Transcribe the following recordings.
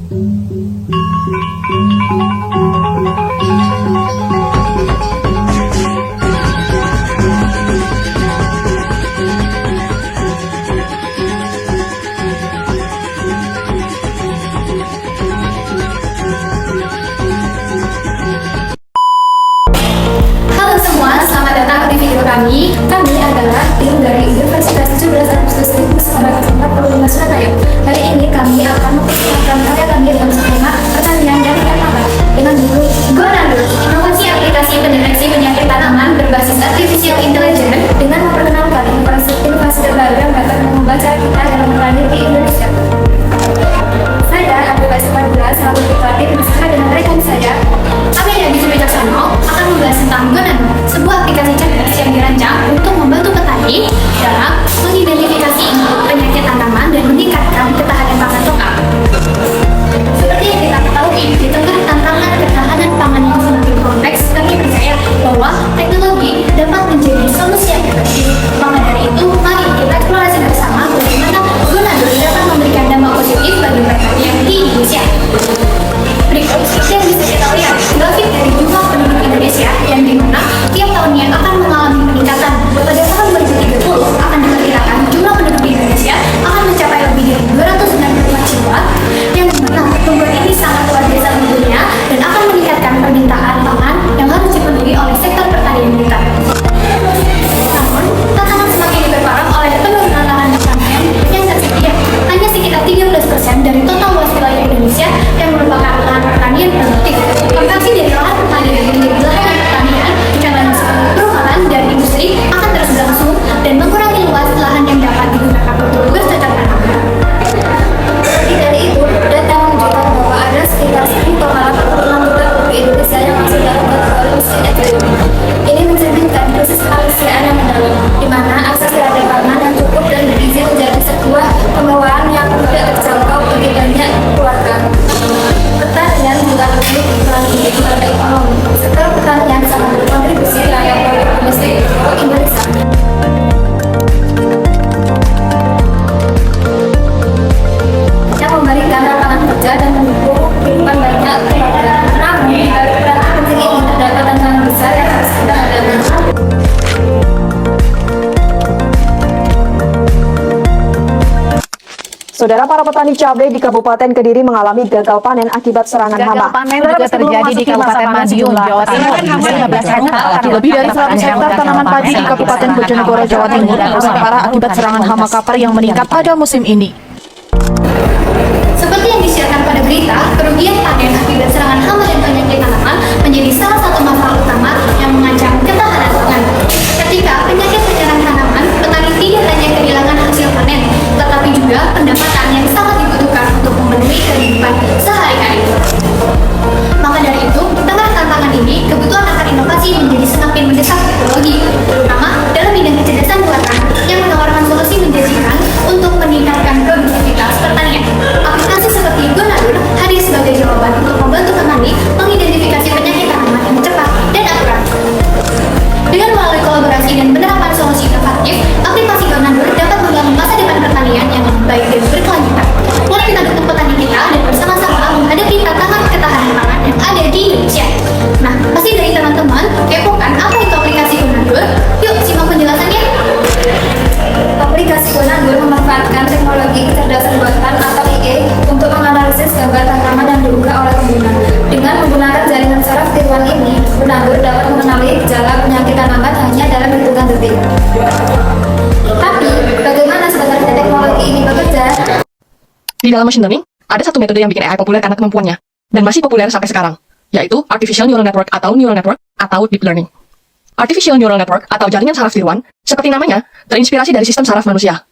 Halo semua, selamat datang di video kami. Kami adalah tim dari Universitas 17 Agustus 1945 Surabaya. Hari ini kami akan memperkenalkan karya kami dengan tema pertanian dan tanaman dengan judul Gonador, inovasi aplikasi pendeteksi penyakit tanaman berbasis artificial intelligence, dengan memperkenalkan inovasi terbaru yang dapat mengubah cara kita dalam bertani di Indonesia. Saya Abdullah Supadula selaku ketua tim bersama dengan rekan saya kami yang bisa bijaksana akan membahas tentang Gonador, sebuah aplikasi cerdas yang dirancang untuk membantu petani dalam mengidentifikasi penyakit tanaman dan meningkatkan ketahanan pangan lokal. Seperti yang kita ketahui, di tengah tantangan ketahanan pangan yang semakin kompleks, kami percaya bahwa teknologi dapat menjadi solusi yang efektif. Maka dari itu, mari kita eksplorasi bersama bagaimana Gonador dapat memberikan dampak positif bagi pertanian di Indonesia. Berikut yang bisa kita lihat grafik dari jumlah penduduk Indonesia yang dimana tiap tahunnya akan mengalami peningkatan. Pada tahun 2030 akan diperkirakan jumlah penduduk di Indonesia akan mencapai lebih dari 295 jiwa, yang dimana pertumbuhan ini sangat luar biasa tentunya dan akan meningkatkan permintaan pangan yang harus dipenuhi oleh sektor pertanian kita. Namun, tantangan semakin diperparah oleh penurunan lahan pertanian yang tersedia. Hanya sekitar 13% dari total luas wilayah Indonesia yang merupakan lahan pertanian produktif. Konversi dari lahan pertanian menjadi lahan pertanian dengan perumahan dan industri akan terus berlangsung dan mengurangi luas lahan yang dapat digunakan untuk bercocok tanam. Lebih dari itu, data menunjukkan bahwa ada sekitar 1,86 juta penduduk Indonesia yang masuk dalam kategori miskin ekstrim. Ini mencerminkan krisis kemanusiaan yang mendalam, di mana akses terhadap pangan yang cukup dan bergizi menjadi sebuah pembawaan yang tidak terjangkau bagi banyak keluarga. Pertanian bukan untuk melalui pada ekonomi. Sektor pertanian sangat berkontribusi terhadap produk domestik Indonesia. Yang memberikan lapangan kerja dan mendukung kehidupan banyak keluarga. Namun, di balik peran penting ini terdapat tantangan besar yang harus kita hadapi. Saudara, para petani cabai di Kabupaten Kediri mengalami gagal panen akibat serangan hama. Gagal panen juga terjadi di Kabupaten Madiun, Jawa Timur. 15 hektar, Lebih dari 100 hektar tanaman padi di Kabupaten Bojonegoro, Jawa Timur rusak parah akibat serangan hama kapar yang meningkat pada musim ini. Seperti yang disiarkan pada berita, kerugian panen akibat serangan hama dan penyakit tanaman menjadi salah satu masalah utama yang mengancam ketahanan pangan. Ketika penyakit menyerang tanaman, petani tidak hanya kehilangan hasil panen, tetapi juga pendapatan yang sangat dibutuhkan untuk memenuhi kehidupan sehari-hari. Maka dari itu, di tengah tantangan ini, kebutuhan akan inovasi menjadi semakin mendesak teknologi, terutama dalam bidang kecerdasan buatan yang menawarkan solusi menjanjikan untuk meningkatkan produktivitas pertanian. Aplikasi seperti Gonador hadir sebagai jawaban untuk membantu petani mengidentifikasi penyakit tanaman yang cepat dan akurat. Dengan melalui kolaborasi dan penerapan solusi inovatif, aplikasi Gonador dapat membangun masa depan pertanian yang lebih baik dan berkelanjutan. Mari kita dukung petani kita dan bersama-sama menghadapi tantangan ketahanan pangan yang ada di Indonesia. Nah, pasti dari teman-teman kepo kan apa itu aplikasi Gonador? Yuk simak penjelasannya. Aplikasi Gonador memanfaatkan teknologi kecerdasan buatan atau IA untuk menganalisis gambar tanaman yang diunggah oleh pengguna. Dengan menggunakan jaringan saraf tiruan ini, Gonador dapat mengenali gejala penyakit tanaman hanya dalam hitungan detik. Tapi, bagaimana sebenarnya teknologi ini bekerja? Di dalam machine learning, ada satu metode yang bikin AI populer karena kemampuannya, dan masih populer sampai sekarang, yaitu Artificial Neural Network atau Deep Learning. Artificial Neural Network atau jaringan saraf tiruan, seperti namanya, terinspirasi dari sistem saraf manusia.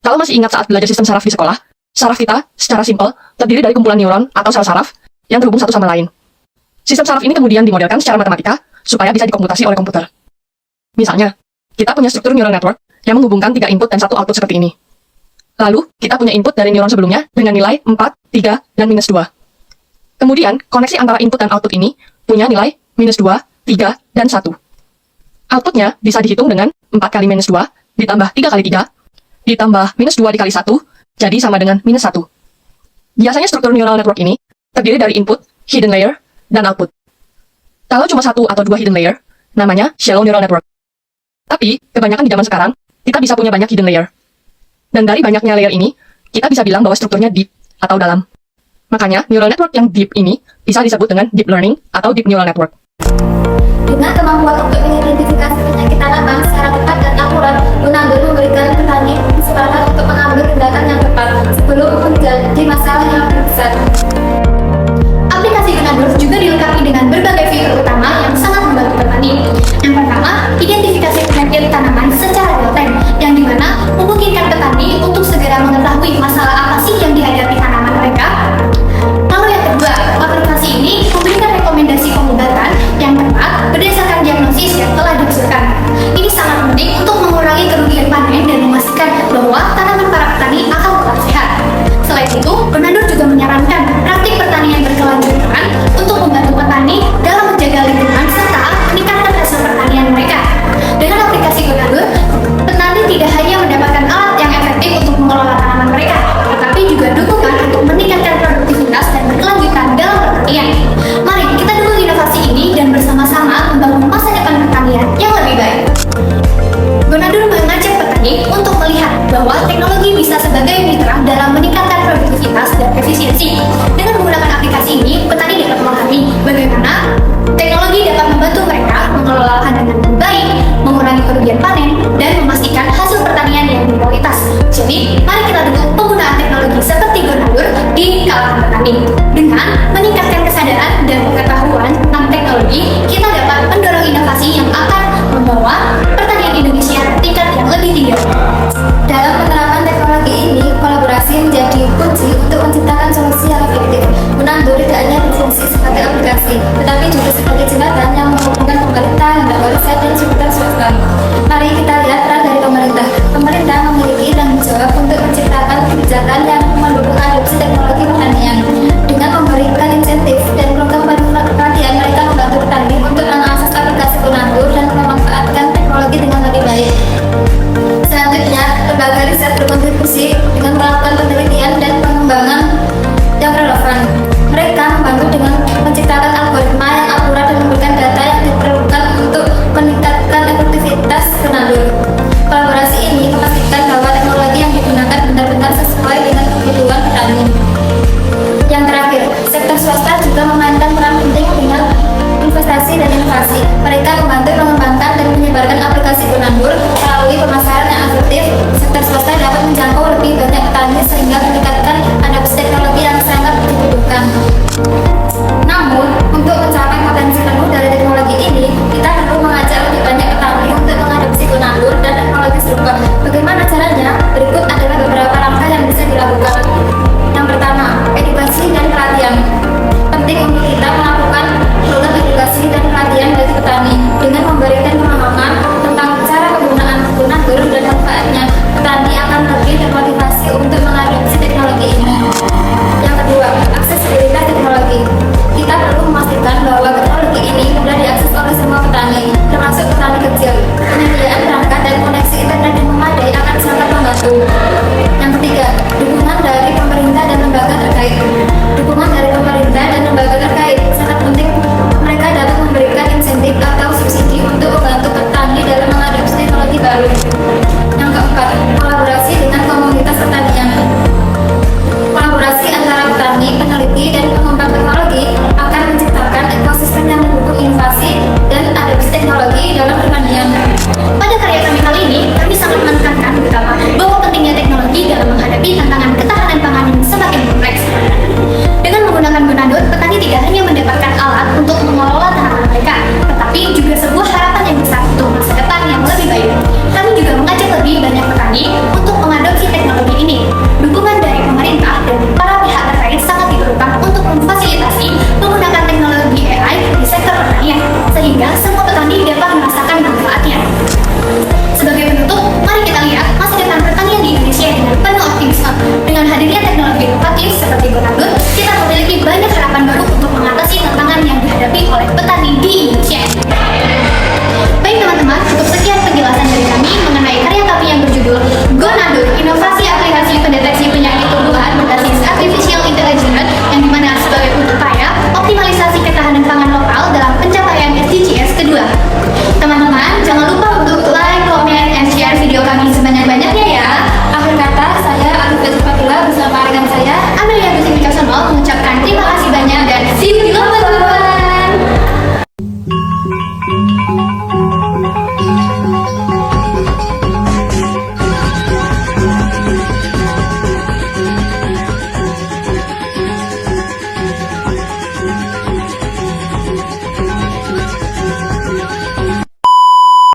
Kalau masih ingat saat belajar sistem saraf di sekolah, saraf kita, secara simpel, terdiri dari kumpulan neuron atau sel saraf yang terhubung satu sama lain. Sistem saraf ini kemudian dimodelkan secara matematika supaya bisa dikomputasi oleh komputer. Misalnya, kita punya struktur neural network yang menghubungkan 3 input dan 1 output seperti ini. Lalu, kita punya input dari neuron sebelumnya dengan nilai 4, 3, dan -2. Kemudian, koneksi antara input dan output ini punya nilai -2, 3, dan 1. Outputnya bisa dihitung dengan 4 kali -2 ditambah 3 kali 3 ditambah -2 dikali 1, jadi sama dengan -1. Biasanya struktur neural network ini terdiri dari input, hidden layer, dan output. Kalau cuma satu atau dua hidden layer, namanya shallow neural network. Tapi, kebanyakan di zaman sekarang, kita bisa punya banyak hidden layer. Dan dari banyaknya layer ini, kita bisa bilang bahwa strukturnya deep atau dalam. Makanya, neural network yang deep ini bisa disebut dengan deep learning atau deep neural network. Dengan kemampuan untuk mengidentifikasi penyakit tanaman secara tepat dan akurat, Lunardo memberikan petani kesempatan untuk mengambil tindakan yang tepat sebelum menjadi masalah yang lebih besar. Aplikasi Lunardo juga dilengkapi dengan berbagai fitur utama yang sangat membantu petani. Yang pertama, identifikasi penyakit tanaman secara real-time, yang dimana memungkinkan petani untuk segera mengetahui masalah apa sih yang dihadapi tanaman mereka. Lalu yang kedua, aplikasi ini memberikan rekomendasi pengobatan yang tepat berdasarkan diagnosis yang telah diusulkan. Ini sangat penting untuk mengurangi kerugian panen dan memastikan bahwa tanaman para petani akan tetap sehat. Selain itu, Lunardo juga menyarankan praktik pertanian berkelanjutan untuk membantu petani dalam menjaga lingkungan serta meningkatkan hasil pertanian mereka. Dengan aplikasi Lunardo, petani tidak hanya mendapatkan alat yang efektif untuk mengelola tanaman mereka, tetapi juga dukungan untuk meningkatkan produktivitas dan berkelanjutan dalam pertanian. Mari kita dukung inovasi ini dan bersama-sama membangun masa depan pertanian yang lebih baik. Lunardo mengajak petani untuk melihat bahwa teknologi bisa sebagai mitra dalam meningkatkan produktivitas dan efisiensi. Dengan menggunakan aplikasi ini, petani dapat memahami bagaimana teknologi dapat membantu mereka mengelola lahan dengan lebih baik, mengurangi kerugian panen, dan memastikan hasil pertanian yang berkualitas. Jadi, mari kita dukung penggunaan teknologi seperti Lunardo di kalangan petani dengan meningkatkan